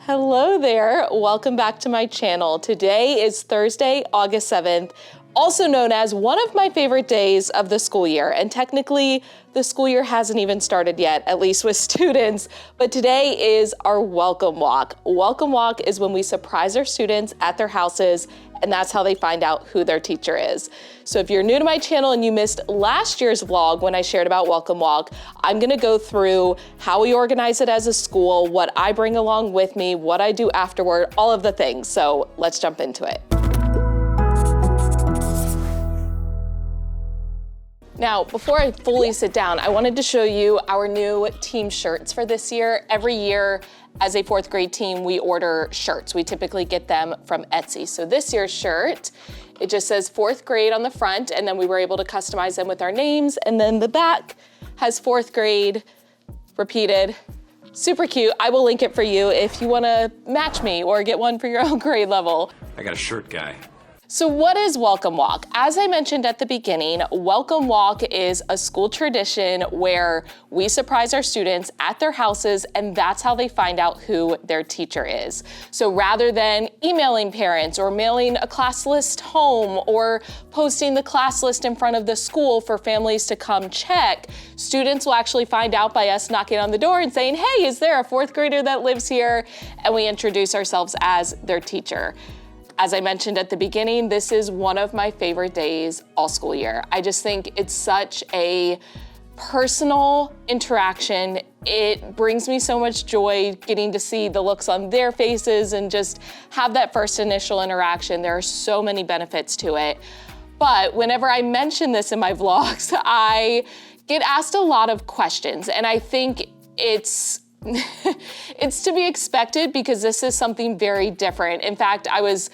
Hello there, welcome back to my channel. Today is Thursday, August 7th, also known as one of my favorite days of the school year. And technically, the school year hasn't even started yet, at least with students, but today is our welcome walk. Welcome walk is when we surprise our students at their houses, and that's how they find out who their teacher is. So if you're new to my channel and you missed last year's vlog when I shared about Welcome Walk, I'm gonna go through how we organize it as a school, what I bring along with me, what I do afterward, all of the things. So let's jump into it. Now, before I fully sit down, I wanted to show you our new team shirts for this year. Every year, as a fourth grade team, we order shirts. We typically get them from Etsy. So this year's shirt, it just says fourth grade on the front, and then we were able to customize them with our names, and then the back has fourth grade repeated. Super cute. I will link it for you if you wanna match me or get one for your own grade level. I got a shirt guy. So what is Welcome Walk? As I mentioned at the beginning, Welcome Walk is a school tradition where we surprise our students at their houses, and that's how they find out who their teacher is. So rather than emailing parents or mailing a class list home or posting the class list in front of the school for families to come check, students will actually find out by us knocking on the door and saying, hey, is there a fourth grader that lives here? And we introduce ourselves as their teacher. As I mentioned at the beginning, this is one of my favorite days all school year. I just think it's such a personal interaction. It brings me so much joy getting to see the looks on their faces and just have that first initial interaction. There are so many benefits to it. But whenever I mention this in my vlogs, I get asked a lot of questions, and I think it's to be expected because this is something very different. In fact, I was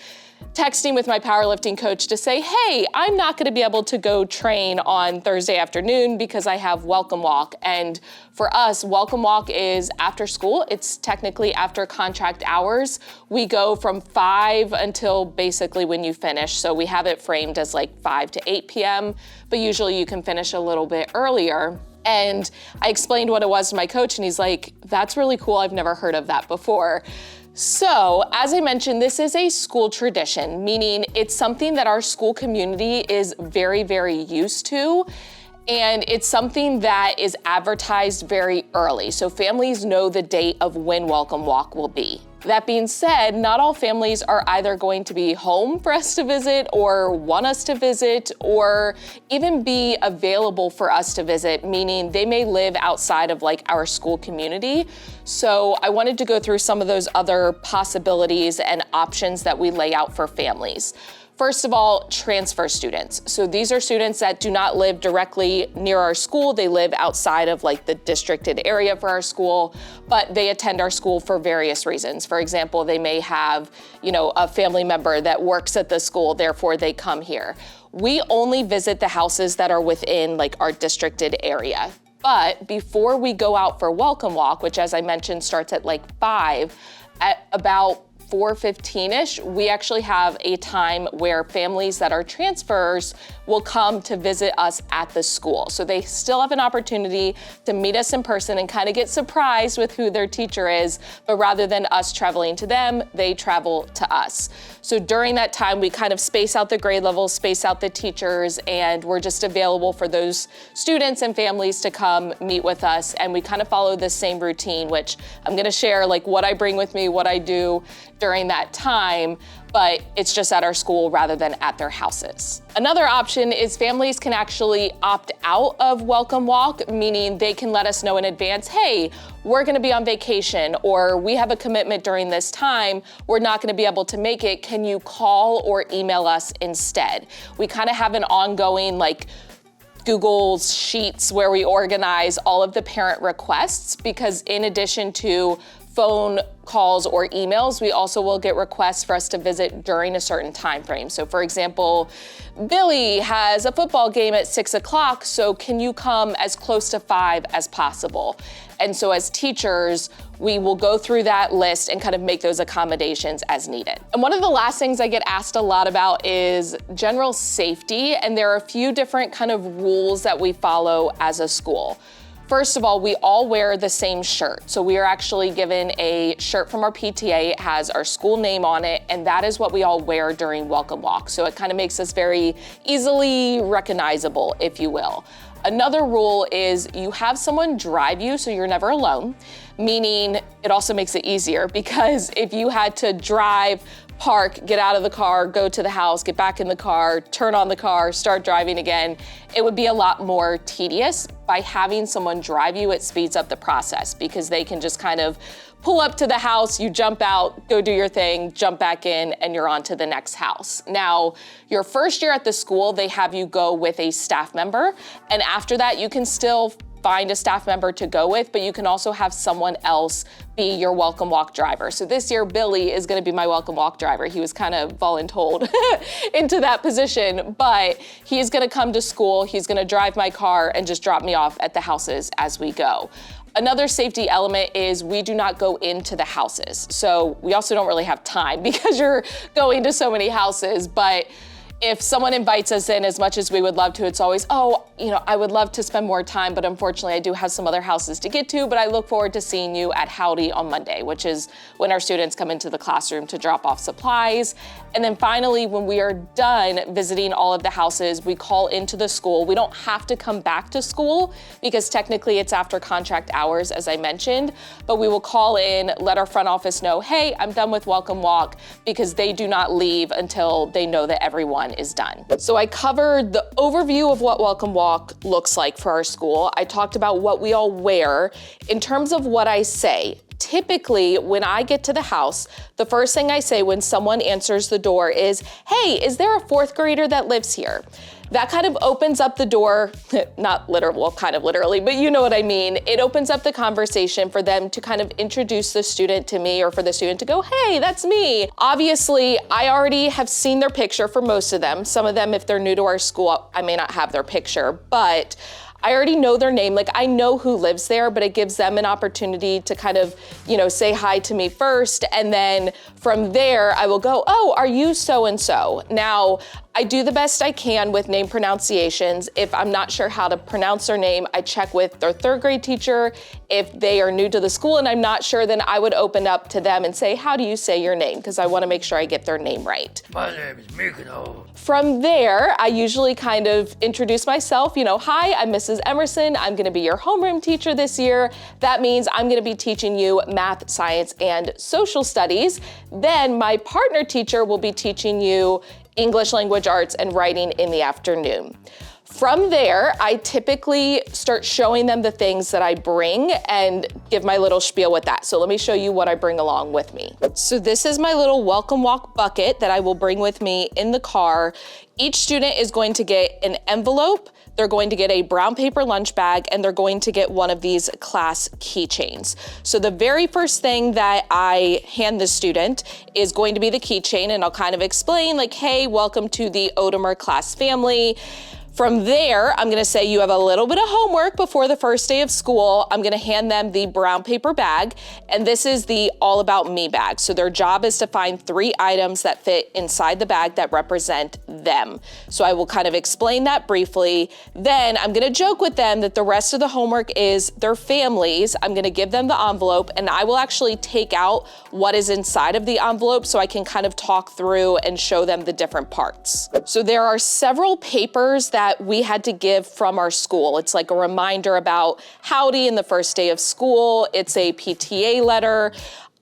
texting with my powerlifting coach to say, hey, I'm not gonna be able to go train on Thursday afternoon because I have Welcome Walk. And for us, Welcome Walk is after school. It's technically after contract hours. We go from 5 until basically when you finish. So we have it framed as like 5 to 8 p.m., but usually you can finish a little bit earlier. And I explained what it was to my coach, and he's like, that's really cool. I've never heard of that before. So, as I mentioned, this is a school tradition, meaning it's something that our school community is very, very used to. And it's something that is advertised very early. So families know the date of when Welcome Walk will be. That being said, not all families are either going to be home for us to visit or want us to visit or even be available for us to visit, meaning they may live outside of like our school community. So I wanted to go through some of those other possibilities and options that we lay out for families. First of all, transfer students. So these are students that do not live directly near our school. They live outside of like the districted area for our school, but they attend our school for various reasons. For example, they may have, a family member that works at the school, therefore they come here. We only visit the houses that are within like our districted area. But before we go out for Welcome Walk, which as I mentioned starts at like 5, at about 4:15-ish, we actually have a time where families that are transfers will come to visit us at the school. So they still have an opportunity to meet us in person and kind of get surprised with who their teacher is, but rather than us traveling to them, they travel to us. So during that time, we kind of space out the grade levels, space out the teachers, and we're just available for those students and families to come meet with us. And we kind of follow the same routine, which I'm gonna share like what I bring with me, what I do during that time, but it's just at our school rather than at their houses. Another option is families can actually opt out of Welcome Walk, meaning they can let us know in advance, hey, we're gonna be on vacation, or we have a commitment during this time, we're not gonna be able to make it, can you call or email us instead? We kind of have an ongoing like Google Sheets where we organize all of the parent requests, because in addition to phone calls or emails, we also will get requests for us to visit during a certain time frame. So for example, Billy has a football game at 6 o'clock, so can you come as close to 5 as possible? And so as teachers, we will go through that list and kind of make those accommodations as needed. And one of the last things I get asked a lot about is general safety, and there are a few different kind of rules that we follow as a school. First of all, we all wear the same shirt. So we are actually given a shirt from our PTA. It has our school name on it, and that is what we all wear during Welcome Walk. So it kind of makes us very easily recognizable, if you will. Another rule is you have someone drive you so you're never alone, meaning it also makes it easier because if you had to drive, park, get out of the car, go to the house, get back in the car, turn on the car, start driving again, it would be a lot more tedious. By having someone drive you, it speeds up the process because they can just kind of pull up to the house, you jump out, go do your thing, jump back in, and you're on to the next house. Now, your first year at the school, they have you go with a staff member, and after that, you can still find a staff member to go with, but you can also have someone else be your Welcome Walk driver. So this year, Billy is gonna be my Welcome Walk driver. He was kind of voluntold into that position, but he's gonna come to school, he's gonna drive my car and just drop me off at the houses as we go. Another safety element is we do not go into the houses. So we also don't really have time because you're going to so many houses, but if someone invites us in, as much as we would love to, it's always, oh, I would love to spend more time, but unfortunately I do have some other houses to get to, but I look forward to seeing you at Howdy on Monday, which is when our students come into the classroom to drop off supplies. And then finally, when we are done visiting all of the houses, we call into the school. We don't have to come back to school because technically it's after contract hours, as I mentioned, but we will call in, let our front office know, hey, I'm done with Welcome Walk, because they do not leave until they know that everyone is done. So I covered the overview of what Welcome Walk looks like for our school. I talked about what we all wear. In terms of what I say, typically when I get to the house, the first thing I say when someone answers the door is, hey, is there a fourth grader that lives here? That kind of opens up the door, not literal, well, kind of literally, but you know what I mean. It opens up the conversation for them to kind of introduce the student to me, or for the student to go, hey, that's me. Obviously, I already have seen their picture for most of them. Some of them, if they're new to our school, I may not have their picture, but I already know their name. Like, I know who lives there, but it gives them an opportunity to kind of, say hi to me first. And then from there, I will go, oh, are you so-and-so? Now, I do the best I can with name pronunciations. If I'm not sure how to pronounce their name, I check with their third grade teacher. If they are new to the school and I'm not sure, then I would open up to them and say, how do you say your name? Because I want to make sure I get their name right. My name is Mikado. From there, I usually kind of introduce myself, hi, I'm Mrs. Emerson. I'm gonna be your homeroom teacher this year. That means I'm gonna be teaching you math, science, and social studies. Then my partner teacher will be teaching you English language arts and writing in the afternoon. From there, I typically start showing them the things that I bring and give my little spiel with that. So let me show you what I bring along with me. So this is my little Welcome Walk bucket that I will bring with me in the car. Each student is going to get an envelope, they're going to get a brown paper lunch bag, and they're going to get one of these class keychains. So the very first thing that I hand the student is going to be the keychain, and I'll kind of explain like, hey, welcome to the Otomer class family. From there, I'm gonna say you have a little bit of homework before the first day of school. I'm gonna hand them the brown paper bag, and this is the All About Me bag. So their job is to find 3 items that fit inside the bag that represent them. So I will kind of explain that briefly. Then I'm gonna joke with them that the rest of the homework is their families. I'm gonna give them the envelope, and I will actually take out what is inside of the envelope so I can kind of talk through and show them the different parts. So there are several papers that we had to give from our school. It's like a reminder about Howdy and the first day of school. It's a PTA letter.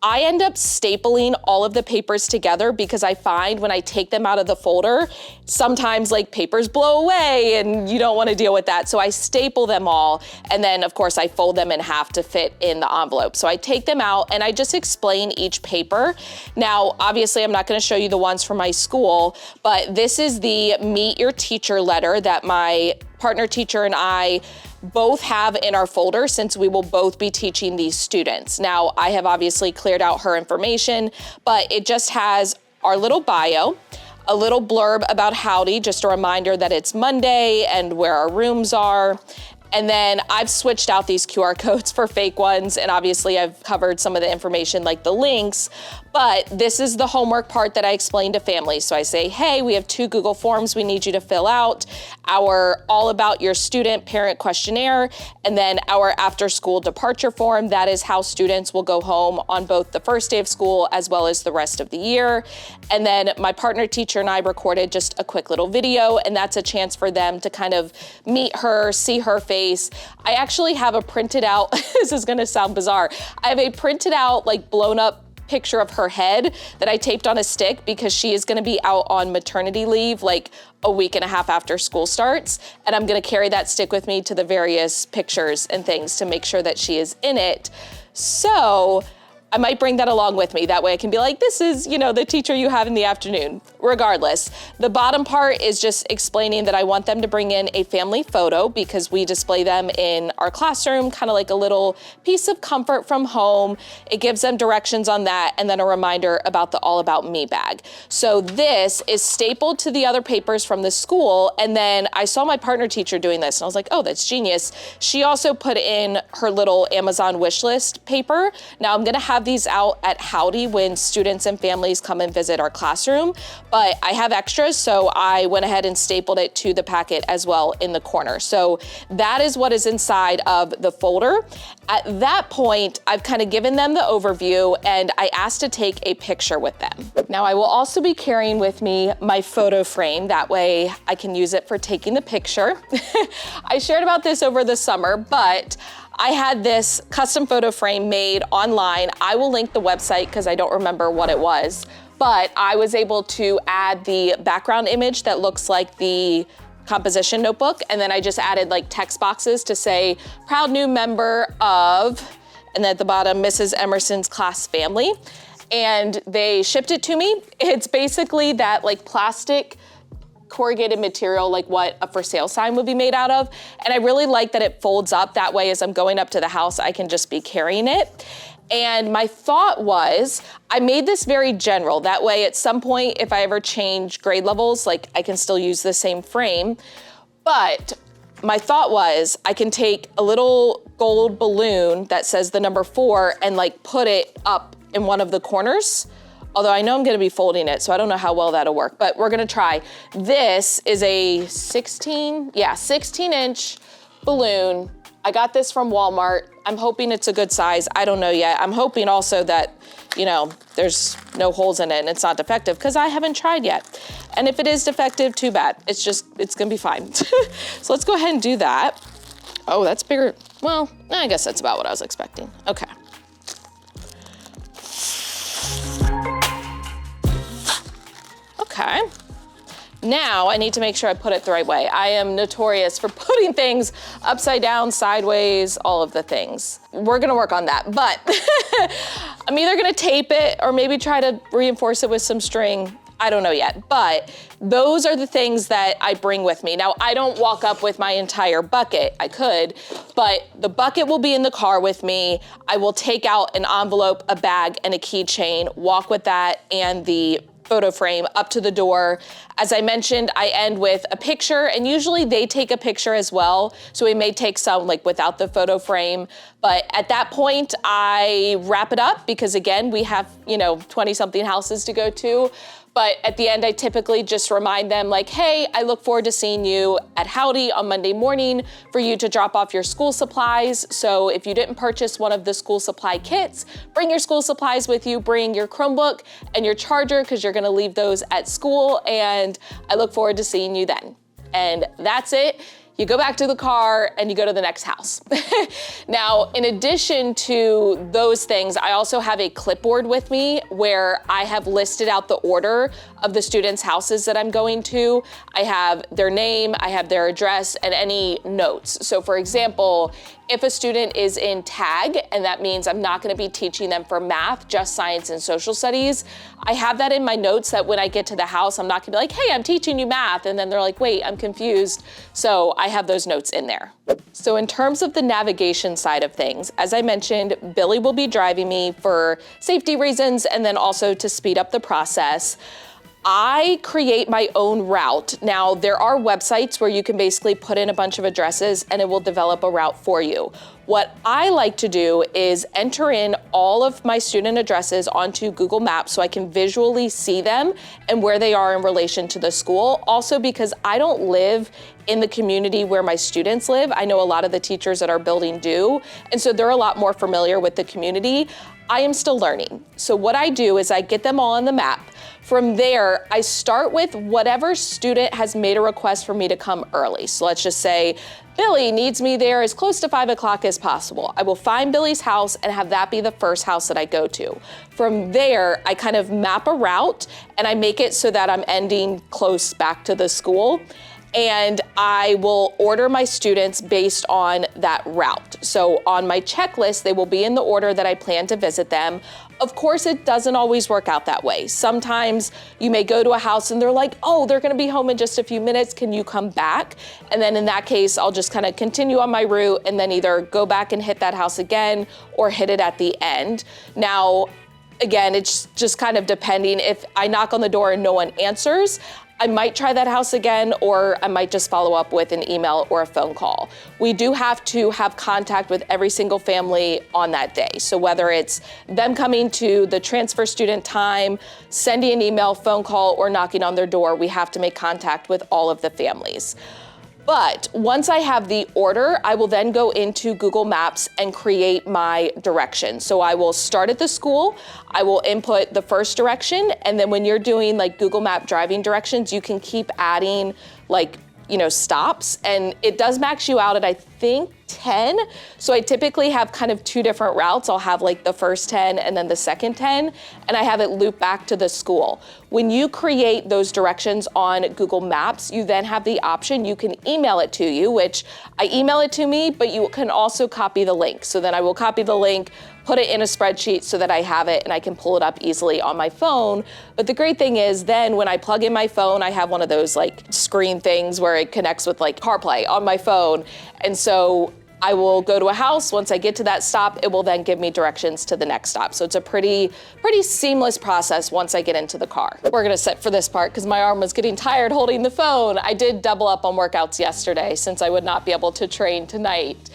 I end up stapling all of the papers together because I find when I take them out of the folder, sometimes like papers blow away and you don't want to deal with that. So I staple them all. And then of course I fold them in half to fit in the envelope. So I take them out and I just explain each paper. Now, obviously I'm not going to show you the ones from my school, but this is the Meet Your Teacher letter that my partner teacher and I both have in our folder since we will both be teaching these students. Now, I have obviously cleared out her information, but it just has our little bio, a little blurb about Howdy, just a reminder that it's Monday and where our rooms are. And then I've switched out these QR codes for fake ones, and obviously I've covered some of the information like the links, But this is the homework part that I explain to families. So I say, hey, we have 2 Google Forms we need you to fill out, our all about your student parent questionnaire, and then our after school departure form. That is how students will go home on both the first day of school as well as the rest of the year. And then my partner teacher and I recorded just a quick little video, and that's a chance for them to kind of meet her, see her face. I actually have a printed out, this is gonna sound bizarre, I have a printed out, like blown up picture of her head that I taped on a stick because she is gonna be out on maternity leave like a week and a half after school starts. And I'm gonna carry that stick with me to the various pictures and things to make sure that she is in it. So I might bring that along with me. That way I can be like, this is, the teacher you have in the afternoon. Regardless, the bottom part is just explaining that I want them to bring in a family photo because we display them in our classroom, kind of like a little piece of comfort from home. It gives them directions on that, and then a reminder about the All About Me bag. So this is stapled to the other papers from the school, and then I saw my partner teacher doing this, and I was like, oh, that's genius. She also put in her little Amazon wish list paper. Now I'm gonna have these out at Howdy when students and families come and visit our classroom, but I have extras, so I went ahead and stapled it to the packet as well in the corner. So that is what is inside of the folder. At that point, I've kind of given them the overview, and I asked to take a picture with them. Now I will also be carrying with me my photo frame. That way I can use it for taking the picture. I shared about this over the summer, but I had this custom photo frame made online. I will link the website because I don't remember what it was, but I was able to add the background image that looks like the composition notebook, and then I just added like text boxes to say, proud new member of, and then at the bottom, Mrs. Emerson's class family. And they shipped it to me. It's basically that like plastic corrugated material, like what a for sale sign would be made out of. And I really like that it folds up. That way, as I'm going up to the house, I can just be carrying it. And my thought was, I made this very general. That way, at some point, if I ever change grade levels, like I can still use the same frame. But my thought was, I can take a little gold balloon that says the number 4 and like put it up in one of the corners. Although I know I'm gonna be folding it, so I don't know how well that'll work, but we're gonna try. This is a 16-inch balloon. I got this from Walmart. I'm hoping it's a good size. I don't know yet. I'm hoping also that, there's no holes in it and it's not defective because I haven't tried yet. And if it is defective, too bad. It's gonna be fine. So let's go ahead and do that. Oh, that's bigger. Well, I guess that's about what I was expecting. Okay. Okay. Now I need to make sure I put it the right way. I am notorious for putting things upside down, sideways, all of the things. We're gonna work on that, but I'm either gonna tape it or maybe try to reinforce it with some string. I don't know yet, but those are the things that I bring with me. Now, I don't walk up with my entire bucket. I could, but the bucket will be in the car with me. I will take out an envelope, a bag, and a keychain, walk with that and the photo frame up to the door. As I mentioned, I end with a picture, and usually they take a picture as well. So we may take some like without the photo frame. But at that point, I wrap it up because again, we have, 20 something houses to go to. But at the end, I typically just remind them like, hey, I look forward to seeing you at Howdy on Monday morning for you to drop off your school supplies. So if you didn't purchase one of the school supply kits, bring your school supplies with you, bring your Chromebook and your charger because you're gonna leave those at school, and I look forward to seeing you then. And that's it. You go back to the car and you go to the next house. Now, in addition to those things, I also have a clipboard with me where I have listed out the order of the students' houses that I'm going to. I have their name, I have their address, and any notes. So for example, if a student is in tag, and that means I'm not gonna be teaching them for math, just science and social studies, I have that in my notes that when I get to the house, I'm not gonna be like, hey, I'm teaching you math, and then they're like, wait, I'm confused. So I have those notes in there. So in terms of the navigation side of things, as I mentioned, Billy will be driving me for safety reasons and then also to speed up the process. I create my own route. Now, there are websites where you can basically put in a bunch of addresses and it will develop a route for you. What I like to do is enter in all of my student addresses onto Google Maps so I can visually see them and where they are in relation to the school. Also, because I don't live in the community where my students live. I know a lot of the teachers at our building do, and so they're a lot more familiar with the community. I am still learning. So what I do is I get them all on the map. From there, I start with whatever student has made a request for me to come early. So let's just say Billy needs me there as close to 5 o'clock as possible. I will find Billy's house and have that be the first house that I go to. From there, I kind of map a route and I make it so that I'm ending close back to the school. And I will order my students based on that route. So on my checklist, they will be in the order that I plan to visit them. Of course, it doesn't always work out that way. Sometimes you may go to a house and they're like, oh, they're gonna be home in just a few minutes, can you come back? And then in that case, I'll just kind of continue on my route and then either go back and hit that house again or hit it at the end. Now, again, it's just kind of depending. If I knock on the door and no one answers, I might try that house again, or I might just follow up with an email or a phone call. We do have to have contact with every single family on that day. So whether it's them coming to the transfer student time, sending an email, phone call, or knocking on their door, we have to make contact with all of the families. But once I have the order, I will then go into Google Maps and create my direction. So I will start at the school, I will input the first direction, and then when you're doing like Google Map driving directions, you can keep adding like, stops, and it does max you out at, I think, 10. So I typically have kind of two different routes. I'll have like the first 10 and then the second 10, and I have it loop back to the school. When you create those directions on Google Maps, you then have the option, you can email it to you, which I email it to me, but you can also copy the link. So then I will copy the link, put it in a spreadsheet so that I have it and I can pull it up easily on my phone. But the great thing is then when I plug in my phone, I have one of those like screen things where it connects with like CarPlay on my phone. And so I will go to a house. Once I get to that stop, it will then give me directions to the next stop. So it's a pretty seamless process once I get into the car. We're gonna sit for this part because my arm was getting tired holding the phone. I did double up on workouts yesterday since I would not be able to train tonight.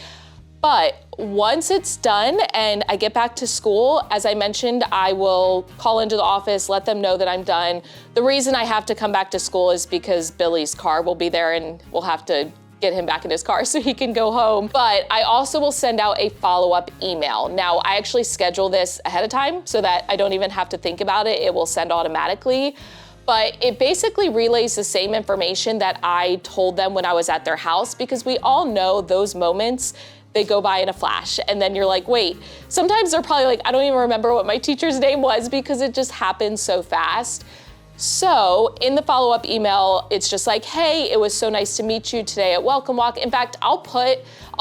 But once it's done and I get back to school, as I mentioned, I will call into the office, let them know that I'm done. The reason I have to come back to school is because Billy's car will be there and we'll have to get him back in his car so he can go home. But I also will send out a follow-up email. Now, I actually schedule this ahead of time so that I don't even have to think about it. It will send automatically. But it basically relays the same information that I told them when I was at their house, because we all know those moments, they go by in a flash. And then you're like, wait, sometimes they're probably like, I don't even remember what my teacher's name was because it just happened so fast. So in the follow-up email, it's just like, hey, it was so nice to meet you today at Welcome Walk. In fact, I'll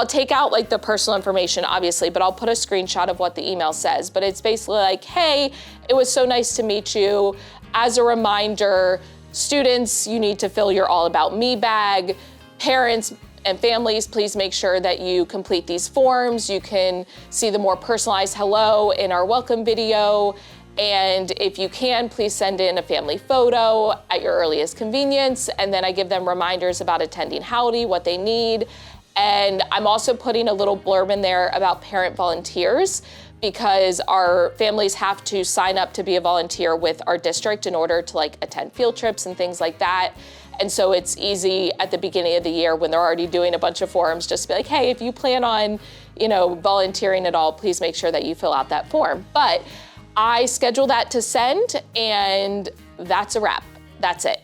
take out like the personal information, obviously, but I'll put a screenshot of what the email says. But it's basically like, hey, it was so nice to meet you. As a reminder, students, you need to fill your All About Me bag. Parents and families, please make sure that you complete these forms. You can see the more personalized hello in our welcome video. And if you can, please send in a family photo at your earliest convenience. And then I give them reminders about attending Howdy, what they need. And I'm also putting a little blurb in there about parent volunteers, because our families have to sign up to be a volunteer with our district in order to like attend field trips and things like that. And so it's easy at the beginning of the year when they're already doing a bunch of forms, just to be like, hey, if you plan on, volunteering at all, please make sure that you fill out that form. But I schedule that to send, and that's a wrap. That's it.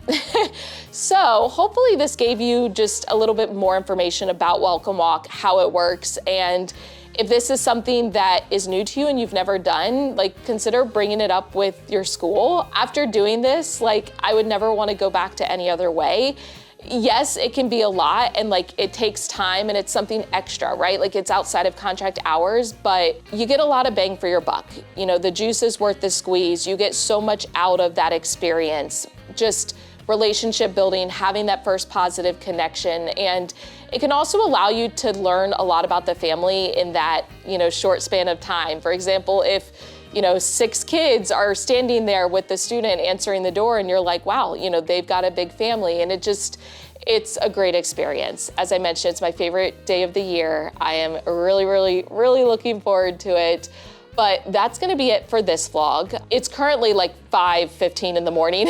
So hopefully this gave you just a little bit more information about Welcome Walk, how it works, and if this is something that is new to you and you've never done, consider bringing it up with your school. After doing this, I would never want to go back to any other way. Yes, it can be a lot and it takes time and it's something extra, right? It's outside of contract hours, but you get a lot of bang for your buck. The juice is worth the squeeze. You get so much out of that experience. Just relationship building, having that first positive connection, and it can also allow you to learn a lot about the family in that, short span of time. For example, if 6 kids are standing there with the student answering the door, and you're like, wow, they've got a big family, and it's a great experience. As I mentioned, it's my favorite day of the year. I am really, really, really looking forward to it. But that's gonna be it for this vlog. It's currently like 5:15 in the morning.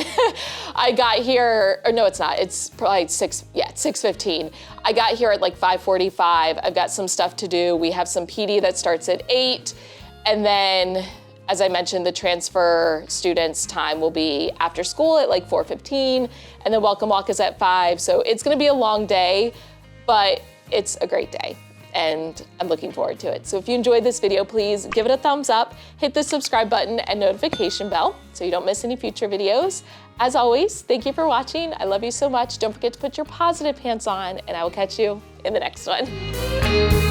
I got here, or no, it's not. It's probably 6:15. I got here at like 5:45. I've got some stuff to do. We have some PD that starts at 8. And then, as I mentioned, the transfer students' time will be after school at like 4:15. And then Welcome Walk is at 5. So it's gonna be a long day, but it's a great day. And I'm looking forward to it. So if you enjoyed this video, please give it a thumbs up, hit the subscribe button and notification bell so you don't miss any future videos. As always, thank you for watching. I love you so much. Don't forget to put your positive pants on, and I will catch you in the next one.